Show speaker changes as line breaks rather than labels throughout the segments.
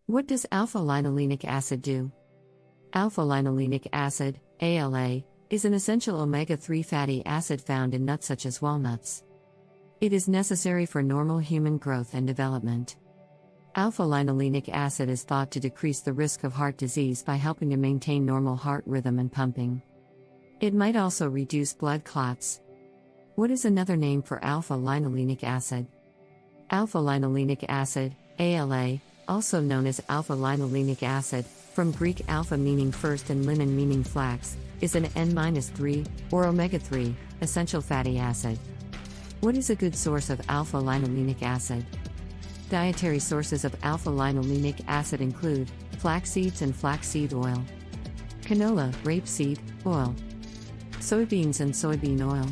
What does alpha-linolenic acid do? Alpha-linolenic acid, ALA, is an essential omega-3 fatty acid found in nuts such as walnuts. It is necessary for normal human growth and development. Alpha-linolenic acid is thought to decrease the risk of heart disease by helping to maintain normal heart rhythm and pumping. It might also reduce blood clots. What is another name for alpha-linolenic acid? Alpha-linolenic acid, ALA, also known as alpha-linolenic acid, from Greek alpha meaning first and linon meaning flax, is an N-3, or omega-3, essential fatty acid. What is a good source of alpha-linolenic acid? Dietary sources of alpha-linolenic acid include flaxseeds and flaxseed oil, canola, rapeseed oil, soybeans and soybean oil.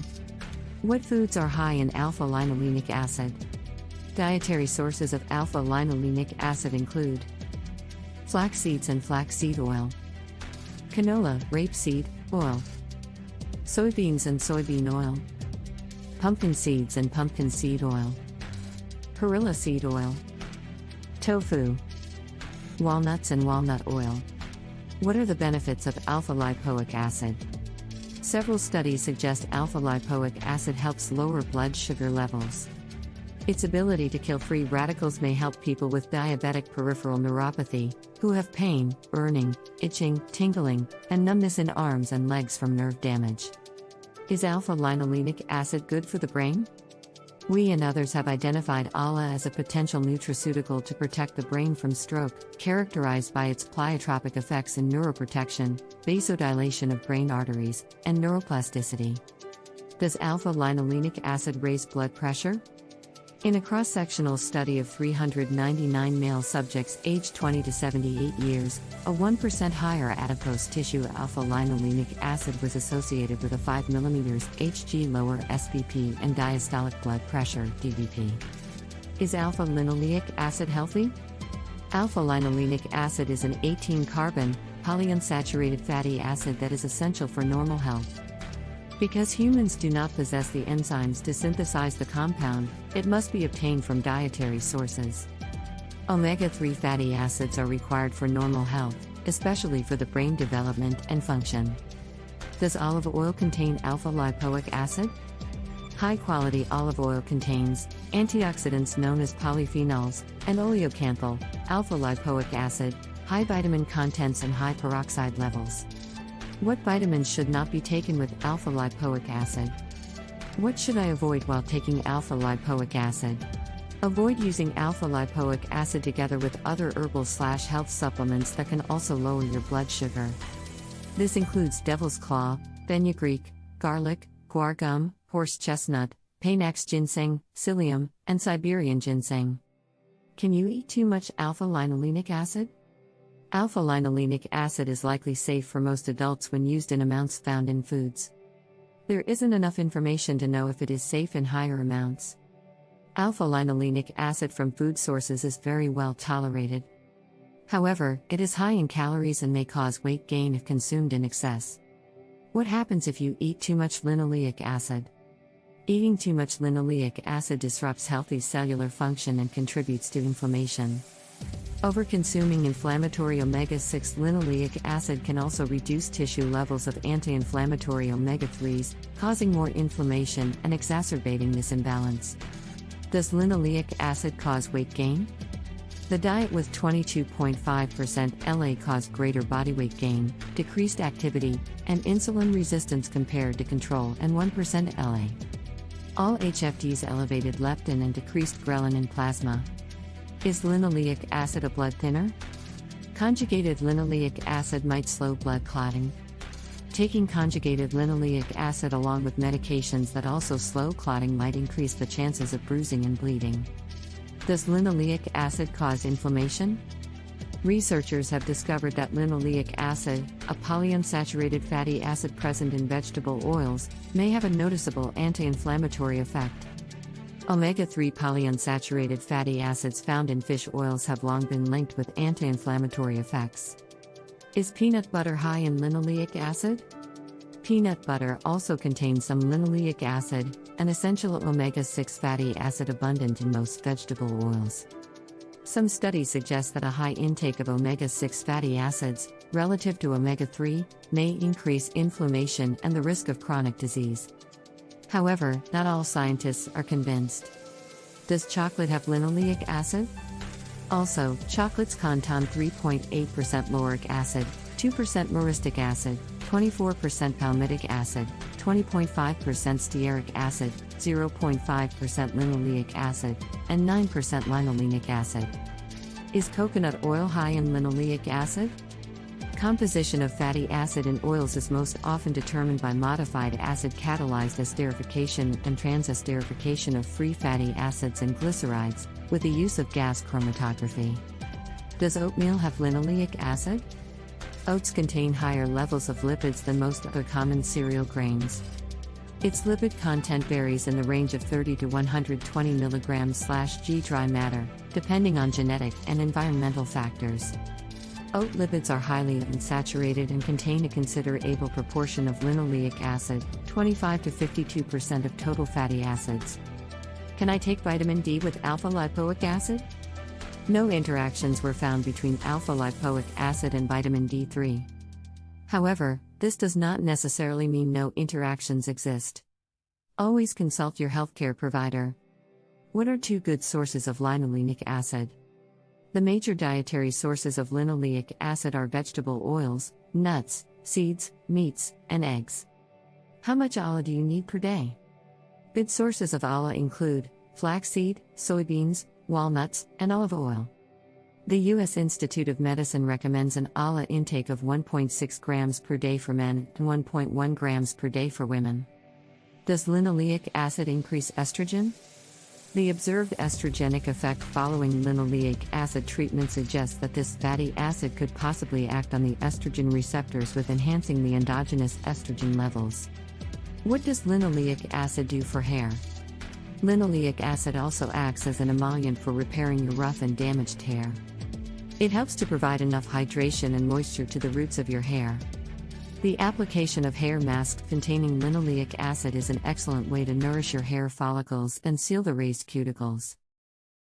What foods are high in alpha-linolenic acid? Dietary sources of alpha-linolenic acid include flax seeds and flaxseed oil, canola, rapeseed oil, soybeans and soybean oil, pumpkin seeds and pumpkin seed oil, perilla seed oil, tofu, walnuts and walnut oil. What are the benefits of alpha-lipoic acid? Several studies suggest alpha-lipoic acid helps lower blood sugar levels. Its ability to kill free radicals may help people with diabetic peripheral neuropathy, who have pain, burning, itching, tingling, and numbness in arms and legs from nerve damage. Is alpha-linolenic acid good for the brain? We and others have identified ALA as a potential nutraceutical to protect the brain from stroke, characterized by its pleiotropic effects in neuroprotection, vasodilation of brain arteries, and neuroplasticity. Does alpha-linolenic acid raise blood pressure? In a cross-sectional study of 399 male subjects aged 20 to 78 years, a 1% higher adipose tissue alpha-linolenic acid was associated with a 5 mm Hg lower SBP and diastolic blood pressure (DBP). Is alpha-linoleic acid healthy? Alpha-linolenic acid is an 18-carbon, polyunsaturated fatty acid that is essential for normal health. Because humans do not possess the enzymes to synthesize the compound, it must be obtained from dietary sources. Omega-3 fatty acids are required for normal health, especially for the brain development and function. Does olive oil contain alpha-lipoic acid? High-quality olive oil contains antioxidants known as polyphenols and oleocanthal, alpha-lipoic acid, high vitamin contents and high peroxide levels. What vitamins should not be taken with alpha-lipoic acid? What should I avoid while taking alpha-lipoic acid? Avoid using alpha-lipoic acid together with other herbal/health supplements that can also lower your blood sugar. This includes devil's claw, fenugreek, garlic, guar gum, horse chestnut, Panax ginseng, psyllium, and Siberian ginseng. Can you eat too much alpha-linolenic acid? Alpha-linolenic acid is likely safe for most adults when used in amounts found in foods. There isn't enough information to know if it is safe in higher amounts. Alpha-linolenic acid from food sources is very well tolerated. However, it is high in calories and may cause weight gain if consumed in excess. What happens if you eat too much linoleic acid? Eating too much linoleic acid disrupts healthy cellular function and contributes to inflammation. Overconsuming inflammatory omega-6 linoleic acid can also reduce tissue levels of anti-inflammatory omega-3s, causing more inflammation and exacerbating this imbalance. Does linoleic acid cause weight gain? The diet with 22.5% La caused greater body weight gain, decreased activity, and insulin resistance compared to control and 1% La. All HFDs elevated leptin and decreased ghrelin in plasma. Is linoleic acid a blood thinner? Conjugated linoleic acid might slow blood clotting. Taking conjugated linoleic acid along with medications that also slow clotting might increase the chances of bruising and bleeding. Does linoleic acid cause inflammation? Researchers have discovered that linoleic acid, a polyunsaturated fatty acid present in vegetable oils, may have a noticeable anti-inflammatory effect. Omega-3 polyunsaturated fatty acids found in fish oils have long been linked with anti-inflammatory effects. Is peanut butter high in linoleic acid? Peanut butter also contains some linoleic acid, an essential omega-6 fatty acid abundant in most vegetable oils. Some studies suggest that a high intake of omega-6 fatty acids, relative to omega-3, may increase inflammation and the risk of chronic disease. However, not all scientists are convinced. Does chocolate have linoleic acid? Also, chocolates contain 3.8% lauric acid, 2% myristic acid, 24% palmitic acid, 20.5% stearic acid, 0.5% linoleic acid, and 9% linolenic acid. Is coconut oil high in linoleic acid? Composition of fatty acid in oils is most often determined by modified acid catalyzed esterification and transesterification of free fatty acids and glycerides, with the use of gas chromatography. Does oatmeal have linoleic acid? Oats contain higher levels of lipids than most other common cereal grains. Its lipid content varies in the range of 30 to 120 mg/g dry matter, depending on genetic and environmental factors. Oat lipids are highly unsaturated and contain a considerable proportion of linoleic acid, 25 to 52% of total fatty acids. Can I take vitamin D with alpha-lipoic acid? No interactions were found between alpha-lipoic acid and vitamin D3. However, this does not necessarily mean no interactions exist. Always consult your healthcare provider. What are 2 good sources of linolenic acid? The major dietary sources of linoleic acid are vegetable oils, nuts, seeds, meats, and eggs. How much ALA do you need per day? Good sources of ALA include flaxseed, soybeans, walnuts, and olive oil. The U.S. Institute of Medicine recommends an ALA intake of 1.6 grams per day for men and 1.1 grams per day for women. Does linoleic acid increase estrogen? The observed estrogenic effect following linoleic acid treatment suggests that this fatty acid could possibly act on the estrogen receptors with enhancing the endogenous estrogen levels. What does linoleic acid do for hair? Linoleic acid also acts as an emollient for repairing your rough and damaged hair. It helps to provide enough hydration and moisture to the roots of your hair. The application of hair masks containing linoleic acid is an excellent way to nourish your hair follicles and seal the raised cuticles.